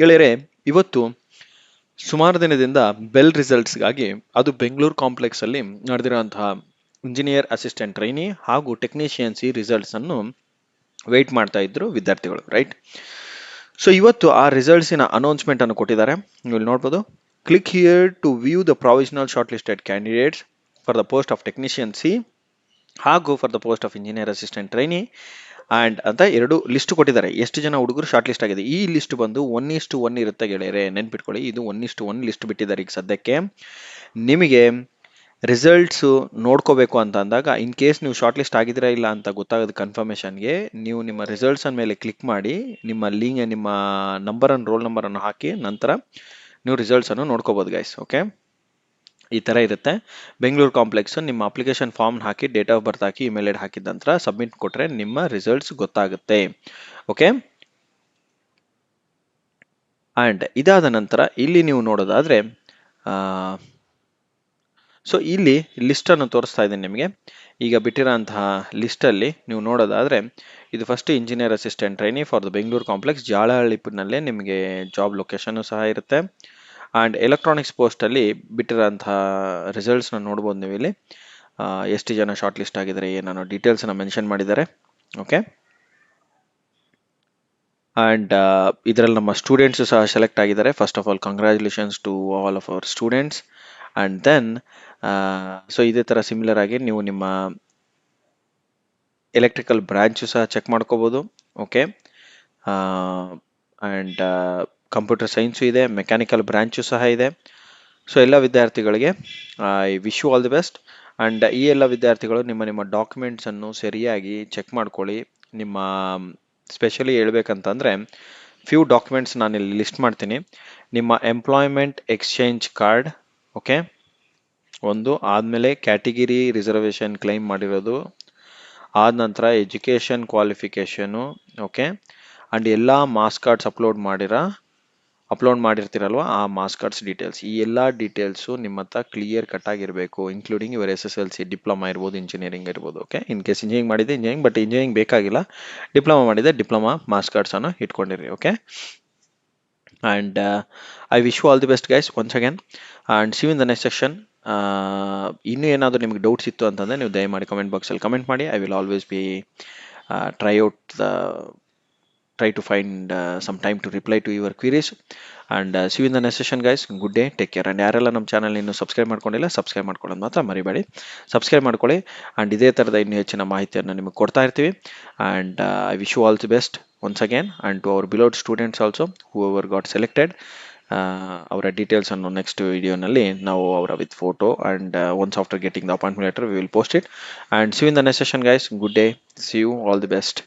ಗೆಳೆಯರೆ, ಇವತ್ತು ಸುಮಾರು ದಿನದಿಂದ ಬೆಲ್ ರಿಸಲ್ಟ್ಸ್ಗಾಗಿ ಅದು ಬೆಂಗಳೂರು ಕಾಂಪ್ಲೆಕ್ಸ್ ಅಲ್ಲಿ ನಡೆದಿರುವಂತಹ ಇಂಜಿನಿಯರ್ ಅಸಿಸ್ಟೆಂಟ್ ಟ್ರೈನಿ ಹಾಗೂ ಟೆಕ್ನಿಷಿಯನ್ ಸಿ ರಿಸಲ್ಟ್ಸ್ ಅನ್ನು ವೆಯ್ಟ್ ಮಾಡ್ತಾ ಇದ್ರು ವಿದ್ಯಾರ್ಥಿಗಳು, ರೈಟ್? ಸೊ ಇವತ್ತು ಆ ರಿಸಲ್ಟ್ಸಿನ ಅನೌನ್ಸ್ಮೆಂಟ್ ಅನ್ನು ಕೊಟ್ಟಿದ್ದಾರೆ. ನೀವು ಇಲ್ಲಿ ನೋಡ್ಬೋದು, click here to view the provisional shortlisted candidates for the post of technician C ಹಾಗೂ for the post of engineer assistant trainee and ಅಂತ ಎರಡು ಲಿಸ್ಟ್ ಕೊಟ್ಟಿದ್ದಾರೆ. ಎಷ್ಟು ಜನ ಹುಡುಗರು ಶಾರ್ಟ್ ಲಿಸ್ಟ್ ಆಗಿದೆ. ಈ ಲಿಸ್ಟ್ ಬಂದು 1:1 ಇರುತ್ತೆ ಗೆಳೆಯರೆ, ನೆನ್ಪಿಟ್ಕೊಳ್ಳಿ. ಇದು 1:1 ಲಿಸ್ಟ್ ಬಿಟ್ಟಿದ್ದಾರೆ ಈಗ ಸದ್ಯಕ್ಕೆ. ನಿಮಗೆ ರಿಸಲ್ಟ್ಸ್ ನೋಡ್ಕೋಬೇಕು ಅಂತ ಅಂದಾಗ, ಇನ್ ಕೇಸ್ ನೀವು ಶಾರ್ಟ್ ಲಿಸ್ಟ್ ಆಗಿದ್ದೀರಾ ಇಲ್ಲ ಅಂತ ಗೊತ್ತಾಗೋದು ಕನ್ಫರ್ಮೇಷನ್ಗೆ, ನೀವು ನಿಮ್ಮ ರಿಸಲ್ಟ್ಸ್ ಮೇಲೆ ಕ್ಲಿಕ್ ಮಾಡಿ ನಿಮ್ಮ ನಂಬರ್ ಅನ್ನು, ರೋಲ್ ನಂಬರ್ ಅನ್ನು ಹಾಕಿ ನಂತರ ನೀವು ರಿಸಲ್ಟ್ಸ್ ಅನ್ನು ನೋಡ್ಕೋಬಹುದು ಗೈಸ್. ಓಕೆ, ಈ ತರ ಇರುತ್ತೆ. ಬೆಂಗಳೂರು ಕಾಂಪ್ಲೆಕ್ಸ್ ನಿಮ್ಮ ಅಪ್ಲಿಕೇಶನ್ ಫಾರ್ಮ್ ಹಾಕಿ, ಡೇಟ್ ಆಫ್ ಬರ್ತ್ ಹಾಕಿ, ಇಮೇಲ್ ಐಡಿ ಹಾಕಿದ ನಂತರ ಸಬ್ಮಿಟ್ ಕೊಟ್ರೆ ನಿಮ್ಮ ರಿಸಲ್ಟ್ಸ್ ಗೊತ್ತಾಗುತ್ತೆ. ಓಕೆ, ಅಂಡ್ ಇದಾದ ನಂತರ ಇಲ್ಲಿ ನೀವು ನೋಡೋದಾದ್ರೆ ಸೊ ಇಲ್ಲಿ ಲಿಸ್ಟ್ ಅನ್ನು ತೋರಿಸ್ತಾ ಇದ್ದೀನಿ ನಿಮಗೆ. ಈಗ ಬಿಟ್ಟಿರೋಂತಹ ಲಿಸ್ಟ್ ಅಲ್ಲಿ ನೀವು ನೋಡೋದಾದ್ರೆ, ಇದು first engineer assistant trainee for the Bengaluru complex, ಜಾಲಹಳ್ಳಿನಲ್ಲೇ ನಿಮಗೆ ಜಾಬ್ ಲೊಕೇಶನ್ ಸಹ ಇರುತ್ತೆ. ಅಂಡ್ ಎಲೆಕ್ಟ್ರಾನಿಕ್ಸ್ ಪೋಸ್ಟ್ ಅಲ್ಲಿ ಬಿಟ್ಟಿರೋಂತಹ ರಿಸಲ್ಟ್ಸ್ ನ ನೋಡ್ಬೋದು ನೀವು ಇಲ್ಲಿ. ಎಷ್ಟು ಜನ ಶಾರ್ಟ್ ಲಿಸ್ಟ್ ಆಗಿದ್ದಾರೆ, ಏನೋ ಡೀಟೇಲ್ಸ್ ನ ಮೆನ್ಷನ್ ಮಾಡಿದ್ದಾರೆ. ಓಕೆ, ಅಂಡ್ ಇದರಲ್ಲಿ ನಮ್ಮ ಸ್ಟೂಡೆಂಟ್ಸ್ ಸಹ ಸೆಲೆಕ್ಟ್ ಆಗಿದ್ದಾರೆ. First of all congratulations to all of our students. And then so ಇದೇ ತರ ಸಿಮಿಲರ್ ಆಗಿ ನೀವು ನಿಮ್ಮ ಎಲೆಕ್ಟ್ರಿಕಲ್ ಬ್ರಾಂಚ್ ಸಹ ಚೆಕ್ ಮಾಡ್ಕೋಬಹುದು. ಓಕೆ, ಅಂಡ್ ಕಂಪ್ಯೂಟರ್ ಸೈನ್ಸು ಇದೆ, ಮೆಕ್ಯಾನಿಕಲ್ ಬ್ರಾಂಚು ಸಹ ಇದೆ. ಸೊ ಎಲ್ಲ ವಿದ್ಯಾರ್ಥಿಗಳಿಗೆ I wish you all the best. And ಈ ಎಲ್ಲ ವಿದ್ಯಾರ್ಥಿಗಳು ನಿಮ್ಮ ಡಾಕ್ಯುಮೆಂಟ್ಸ್ ಅನ್ನು ಸರಿಯಾಗಿ ಚೆಕ್ ಮಾಡ್ಕೊಳ್ಳಿ. ನಿಮ್ಮ ಸ್ಪೆಷಲಿ ಹೇಳ್ಬೇಕಂತಂದ್ರೆ ಫ್ಯೂ ಡಾಕ್ಯುಮೆಂಟ್ಸ್ ನಾನು ಇಲ್ಲಿ ಲಿಸ್ಟ್ ಮಾಡ್ತೀನಿ. ನಿಮ್ಮ ಎಂಪ್ಲಾಯ್ಮೆಂಟ್ ಎಕ್ಸ್ಚೇಂಜ್ ಕಾರ್ಡ್, ಓಕೆ, ಒಂದು ಆದಮೇಲೆ ಕ್ಯಾಟಗಿರಿ ರಿಸರ್ವೇಷನ್ ಕ್ಲೈಮ್ ಮಾಡಿರೋದು, ಆದ ನಂತರ ಎಜುಕೇಷನ್ ಕ್ವಾಲಿಫಿಕೇಷನು, ಓಕೆ, ಅಂಡ್ ಎಲ್ಲ ಮಾರ್ಕ್ಸ್ ಕಾರ್ಡ್ಸ್ ಅಪ್ಲೋಡ್ ಮಾಡಿರ್ತೀರಲ್ವ ಆ ಮಾರ್ಕ್ಸ್ ಕಾರ್ಡ್ಸ್ ಡೀಟೇಲ್ಸ್, ಈ ಎಲ್ಲ ಡೀಟೇಲ್ಸು ನಿಮ್ಮ ಹತ್ರ ಕ್ಲಿಯರ್ ಕಟ್ ಆಗಿರಬೇಕು, ಇನ್ಕ್ಲೂಡಿಂಗ್ ಯುವರ್ SSLC, ಡಿಪ್ಲೊಮಾ ಇರ್ಬೋದು, ಇಂಜಿನಿಯರಿಂಗ್ ಇರ್ಬೋದು. ಓಕೆ, ಇನ್ ಕೇಸ್ ಇಂಜಿನಿಯರಿಂಗ್ ಮಾಡಿದೆ ಇಂಜಿನಿಯರಿಂಗ್, ಬಟ್ ಇಂಜಿನಿಯರಿಂಗ್ ಬೇಕಾಗಿಲ್ಲ, ಡಿಪ್ಲೊಮಾ ಮಾಡಿದೆ ಡಿಪ್ಲೊಮಾ ಮಾರ್ಕ್ಸ್ ಕಾರ್ಡ್ಸ್ ಅನ್ನು ಇಟ್ಕೊಂಡಿರಿ. Okay, and I wish you all the best guys once again, and see you in the next section. ಇನ್ನೂ ಏನಾದರೂ ನಿಮಗೆ ಡೌಟ್ಸ್ ಇತ್ತು ಅಂತಂದರೆ ನೀವು ದಯಮಾಡಿ ಕಮೆಂಟ್ ಬಾಕ್ಸಲ್ಲಿ ಕಮೆಂಟ್ ಮಾಡಿ. I will always B try to find some time to reply to your queries, and see you in the next session guys. Good day, take care. And ಯಾರೆಲ್ಲ ನಮ್ಮ ಚಾನಲ್ ಇನ್ನು subscribe ಮಾಡ್ಕೊಂಡಿಲ್ಲ, subscribe ಮಾಡ್ಕೊಳ್ಳೋದು ಮಾತ್ರ ಮರಿಬೇಡಿ, subscribe ಮಾಡ್ಕೊಳ್ಳಿ. And ಇದೇ ಥರದ ಇನ್ನೂ ಹೆಚ್ಚಿನ ಮಾಹಿತಿಯನ್ನು ನಿಮಗೆ ಕೊಡ್ತಾ ಇರ್ತೀವಿ. And I wish you all the best once again, and to our beloved students also whoever got selected, ಅವರ ಡೀಟೇಲ್ಸ್ ಅನ್ನು ನೆಕ್ಸ್ಟ್ ವಿಡಿಯೋನಲ್ಲಿ ನಾವು ಅವರ with photo and once after getting the appointment letter we will post it. And see you in the next session guys. Good day, see you, all the best.